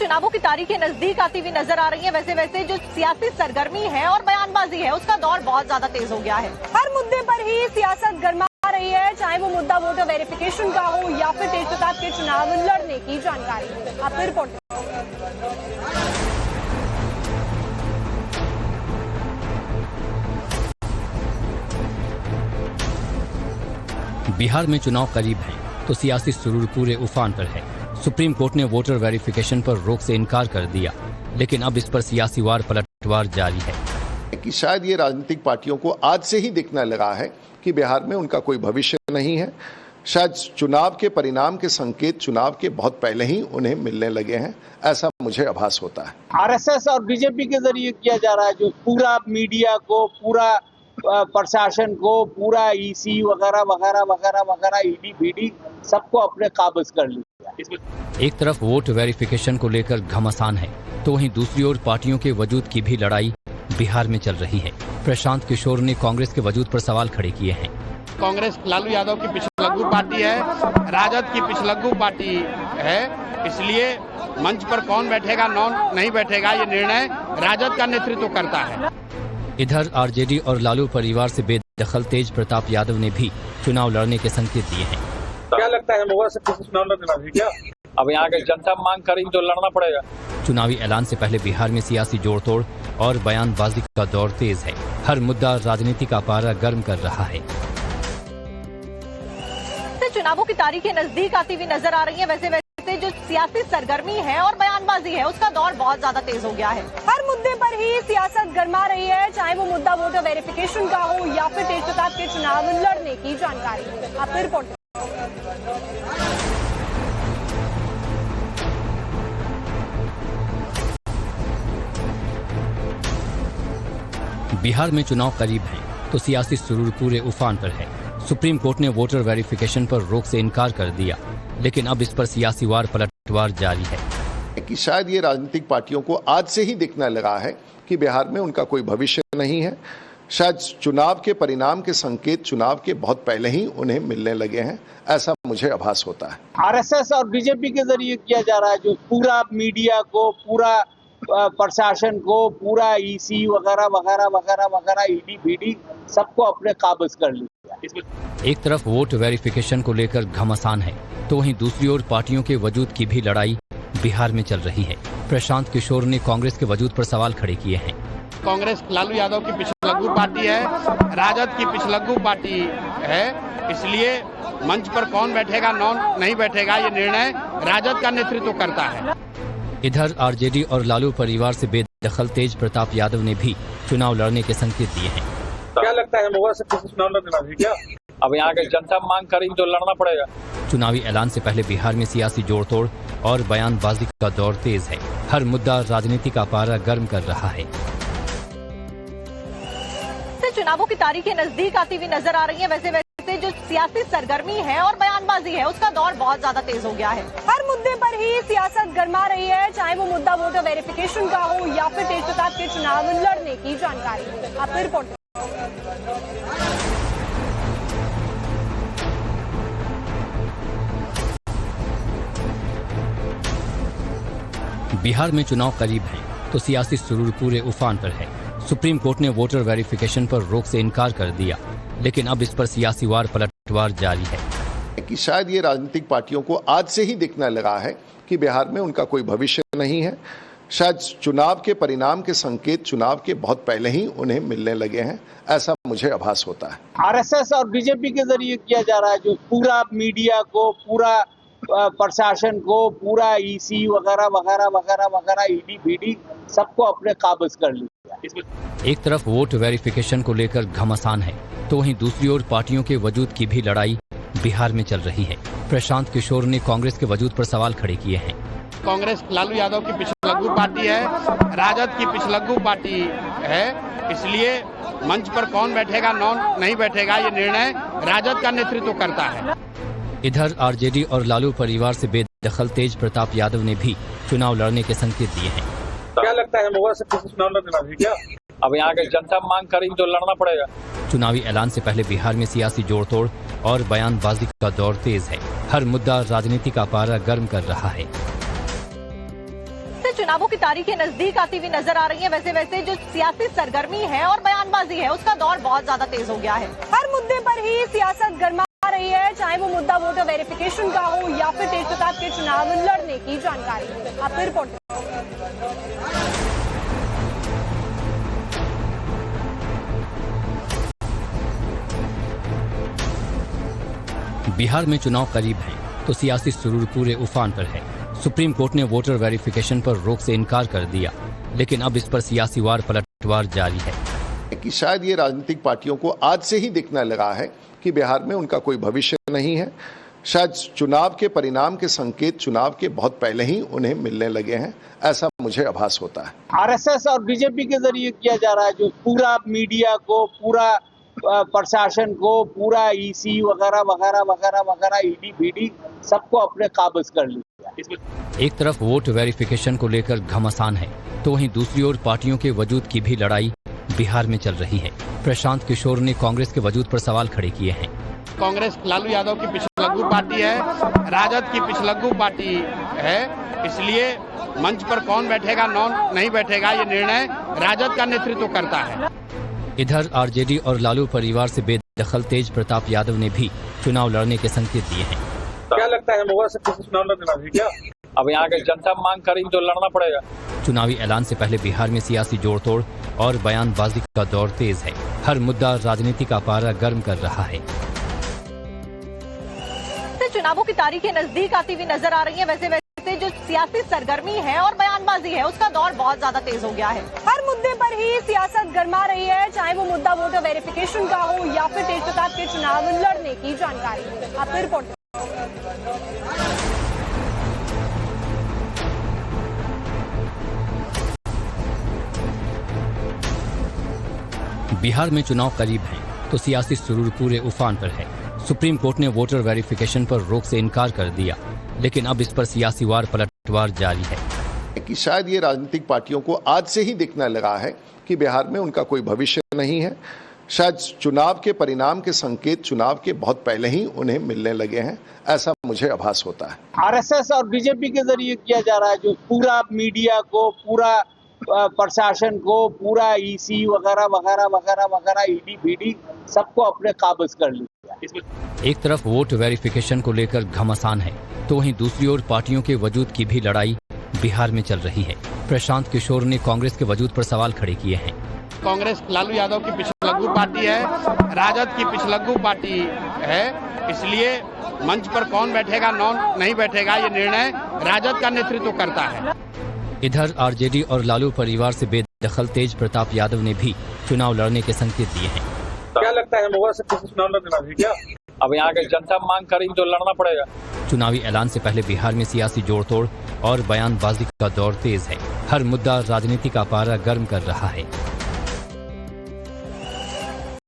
चुनावों की तारीखें नजदीक आती हुई नजर आ रही हैं। वैसे जो सियासी सरगर्मी है और बयानबाजी है उसका दौर बहुत ज्यादा तेज हो गया है। हर मुद्दे पर ही सियासत गर्मा रही है, चाहे वो मुद्दा वोटर वेरिफिकेशन का हो या फिर तेज प्रताप के चुनाव लड़ने की जानकारी। आपकी रिपोर्ट। बिहार में चुनाव करीब है तो सियासी सुरूर पूरे उफान पर है। सुप्रीम कोर्ट ने वोटर वेरिफिकेशन पर रोक से इनकार कर दिया, लेकिन अब इस पर सियासी वार पलटवार जारी है कि शायद ये राजनीतिक पार्टियों को आज से ही दिखने लगा है कि बिहार में उनका कोई भविष्य नहीं है। शायद चुनाव के परिणाम के संकेत चुनाव के बहुत पहले ही उन्हें मिलने लगे हैं, ऐसा मुझे आभास होता है। आरएसएस और बीजेपी के जरिए किया जा रहा है, जो पूरा मीडिया को, पूरा प्रशासन को, पूरा ईसी वगैरह वगैरह वगैरह वगैरह, ईडी बीडी सबको अपने काबूज कर लिया। एक तरफ वोट वेरिफिकेशन को लेकर घमासान है तो वहीं दूसरी ओर पार्टियों के वजूद की भी लड़ाई बिहार में चल रही है। प्रशांत किशोर ने कांग्रेस के वजूद पर सवाल खड़े किए हैं। कांग्रेस लालू यादव की पिछलग्गू पार्टी है, राजद की पिछलग्गू पार्टी है, इसलिए मंच पर कौन बैठेगा नहीं बैठेगा ये निर्णय राजद का नेतृत्व करता है। इधर आरजेडी और लालू परिवार से बेदखल तेज प्रताप यादव ने भी चुनाव लड़ने के संकेत दिए हैं। क्या लगता है मोगा से चुनाव लड़ना है क्या? अब यहाँ के जनता मांग करेंगे तो लड़ना पड़ेगा। चुनावी ऐलान से पहले बिहार में सियासी जोड़तोड़ और बयानबाजी का दौर तेज है। हर मुद्दा राजनीति का पारा गर्म कर रहा है। चुनावों की तारीखें नजदीक आती हुई नजर आ रही हैं। वैसे जो सियासी सरगर्मी है और बयानबाजी है उसका दौर बहुत ज्यादा तेज हो गया है। हर मुद्दे पर ही सियासत गर्मा रही है, चाहे वो मुद्दा वोटर वेरिफिकेशन का हो या फिर तेज प्रताप के चुनाव लड़ने की जानकारी। आपकी रिपोर्ट। बिहार में चुनाव करीब है तो सियासी सुरूर पूरे उफान पर है। सुप्रीम कोर्ट ने वोटर वेरिफिकेशन पर रोक से इनकार कर दिया, लेकिन अब इस पर सियासी वार पलटवार जारी है कि शायद ये राजनीतिक पार्टियों को आज से ही दिखने लगा है कि बिहार में उनका कोई भविष्य नहीं है। शायद चुनाव के परिणाम के संकेत चुनाव के बहुत पहले ही उन्हें मिलने लगे हैं, ऐसा मुझे आभास होता है। आरएसएस और बीजेपी के जरिए किया जा रहा है, जो पूरा मीडिया को, पूरा प्रशासन को, पूरा ईसी वगैरह वगैरह वगैरह वगैरह, ईडी बीडी सबको अपने काबूज कर लिया। एक तरफ वोट वेरिफिकेशन को लेकर घमासान है तो वहीं दूसरी ओर पार्टियों के वजूद की भी लड़ाई बिहार में चल रही है। प्रशांत किशोर ने कांग्रेस के वजूद पर सवाल खड़े किए हैं। कांग्रेस लालू यादव की पिछलग्गू पार्टी है, राजद की पिछलग्गू पार्टी है, इसलिए मंच पर कौन बैठेगा नहीं बैठेगा ये निर्णय राजद का नेतृत्व करता है। इधर आरजेडी और लालू परिवार से बेदखल तेज प्रताप यादव ने भी चुनाव लड़ने के संकेत दिए हैं। क्या लगता है मोगा से चुनाव लड़ना है क्या? अब यहाँ के जनता मांग करेंगे तो लड़ना पड़ेगा। चुनावी ऐलान से पहले बिहार में सियासी जोड़तोड़ और बयानबाजी का दौर तेज है। हर मुद्दा राजनीति का पारा गर्म कर रहा है। चुनावों की तारीखें नजदीक आती हुई नजर आ रही हैं। वैसे जो सियासी सरगर्मी है और बयानबाजी है उसका दौर बहुत ज्यादा तेज हो गया है। हर मुद्दे पर ही सियासत गर्मा रही है, चाहे वो मुद्दा वोटर वेरिफिकेशन का हो या फिर तेज प्रताप के चुनाव लड़ने की जानकारी। आपकी रिपोर्ट। बिहार में चुनाव करीब है तो सियासी सुरूर पूरे उफान पर है। सुप्रीम कोर्ट ने वोटर वेरिफिकेशन पर रोक से इनकार कर दिया, लेकिन अब इस पर सियासी वार पलटवार जारी है कि शायद ये राजनीतिक पार्टियों को आज से ही दिखने लगा है कि बिहार में उनका कोई भविष्य नहीं है। शायद चुनाव के परिणाम के संकेत चुनाव के बहुत पहले ही उन्हें मिलने लगे हैं, ऐसा मुझे आभास होता है। आरएसएस और बीजेपी के जरिए किया जा रहा है, जो पूरा मीडिया को, पूरा प्रशासन को, पूरा ईसी वगैरह वगैरह वगैरह वगैरह, ईडी बीडी सबको अपने काबूज कर लिया। एक तरफ वोट वेरिफिकेशन को लेकर घमासान है तो वहीं दूसरी ओर पार्टियों के वजूद की भी लड़ाई बिहार में चल रही है। प्रशांत किशोर ने कांग्रेस के वजूद पर सवाल खड़े किए हैं। कांग्रेस लालू यादव की पिछलग्गू पार्टी है, राजद की पिछलग्गू पार्टी है, इसलिए मंच पर कौन बैठेगा नहीं बैठेगा ये निर्णय राजद का नेतृत्व करता है। इधर आरजेडी और लालू परिवार से बेदखल तेज प्रताप यादव ने भी चुनाव लड़ने के संकेत दिए हैं। क्या लगता है मोगा से चुनाव लड़ना है क्या? अब यहाँ के जनता मांग करेंगे तो लड़ना पड़ेगा। चुनावी ऐलान से पहले बिहार में सियासी जोड़तोड़ और बयानबाजी का दौर तेज है। हर मुद्दा राजनीति का पारा गर्म कर रहा है। चुनावों की तारीखें नजदीक आती हुई नजर आ रही हैं। वैसे जो सियासी सरगर्मी है और बयानबाजी है उसका दौर बहुत ज्यादा तेज हो गया है। हर मुद्दे पर ही सियासत गर्मा रही है, चाहे वो मुद्दा वोटर वेरिफिकेशन का हो या फिर तेजप्रताप के चुनाव लड़ने की जानकारी। आपकी रिपोर्ट। बिहार में चुनाव करीब है तो सियासी सुरूर पूरे उफान पर है। सुप्रीम कोर्ट ने वोटर वेरिफिकेशन पर रोक से इनकार कर दिया, लेकिन अब इस पर सियासी वार पलटवार जारी है कि शायद ये राजनीतिक पार्टियों को आज से ही दिखने लगा है कि बिहार में उनका कोई भविष्य नहीं है। शायद चुनाव के परिणाम के संकेत चुनाव के बहुत पहले ही उन्हें मिलने लगे हैं, ऐसा मुझे आभास होता है। आरएसएस और बीजेपी के जरिए किया जा रहा है, जो पूरा मीडिया को, पूरा प्रशासन को, पूरा ईसी वगैरह वगैरह वगैरह वगैरह, ईडी बीडी सबको अपने काबज कर लिया। एक तरफ वोट वेरिफिकेशन को लेकर घमासान है तो वहीं दूसरी ओर पार्टियों के वजूद की भी लड़ाई बिहार में चल रही है। प्रशांत किशोर ने कांग्रेस के वजूद पर सवाल खड़े किए हैं। कांग्रेस लालू यादव की पिछलग्गू पार्टी है, राजद की पिछलग्गू पार्टी है, इसलिए मंच पर कौन बैठेगा नहीं बैठेगा ये निर्णय राजद का नेतृत्व करता है। इधर आरजेडी और लालू परिवार से बेदखल तेज प्रताप यादव ने भी चुनाव लड़ने के संकेत दिए हैं। क्या लगता है महुआ से चुनाव लड़ना है क्या? अब यहाँ की जनता मांग करेगी तो लड़ना पड़ेगा। चुनावी ऐलान से पहले बिहार में सियासी जोड़तोड़ और बयानबाजी का दौर तेज है। हर मुद्दा राजनीति का पारा गर्म कर रहा है। चुनावों की तारीखें नजदीक आती हुई नजर आ रही हैं। वैसे जो सियासी सरगर्मी है और बयानबाजी है उसका दौर बहुत ज्यादा तेज हो गया है। हर मुद्दे पर ही सियासत गर्मा रही है, चाहे वो मुद्दा वोटर वेरिफिकेशन का हो या फिर तेजप्रताप के चुनाव लड़ने की जानकारी। आपकी रिपोर्ट। बिहार में चुनाव करीब है तो सियासी सुरूर पूरे उफान पर है। सुप्रीम कोर्ट ने वोटर वेरिफिकेशन पर रोक से इनकार कर दिया, लेकिन अब इस पर सियासी वार पलटवार जारी है कि शायद ये राजनीतिक पार्टियों को आज से ही दिखने लगा है कि बिहार में उनका कोई भविष्य नहीं है। शायद चुनाव के परिणाम के संकेत चुनाव के बहुत पहले ही उन्हें मिलने लगे हैं, ऐसा मुझे आभास होता है। आरएसएस और बीजेपी के जरिए किया जा रहा है, जो पूरा मीडिया को, पूरा प्रशासन को, पूरा ईसी वगैरह वगैरह वगैरह वगैरह, ईडी बीडी सबको अपने काबज कर लिया। एक तरफ वोट वेरिफिकेशन को लेकर घमासान है तो वहीं दूसरी ओर पार्टियों के वजूद की भी लड़ाई बिहार में चल रही है। प्रशांत किशोर ने कांग्रेस के वजूद पर सवाल खड़े किए हैं। कांग्रेस लालू यादव की पिछलग्गू पार्टी है, राजद की पिछलग्गू पार्टी है, इसलिए मंच पर कौन बैठेगा नहीं बैठेगा ये निर्णय राजद का नेतृत्व करता है। इधर आरजेडी और लालू परिवार से बेदखल तेज प्रताप यादव ने भी चुनाव लड़ने के संकेत दिए हैं। क्या लगता है महुआ से चुनाव लड़ना है क्या? अब यहाँ की जनता मांग करेगी तो लड़ना पड़ेगा। चुनावी ऐलान से पहले बिहार में सियासी जोड़तोड़ और बयानबाजी का दौर तेज है। हर मुद्दा राजनीति का पारा गर्म कर रहा है।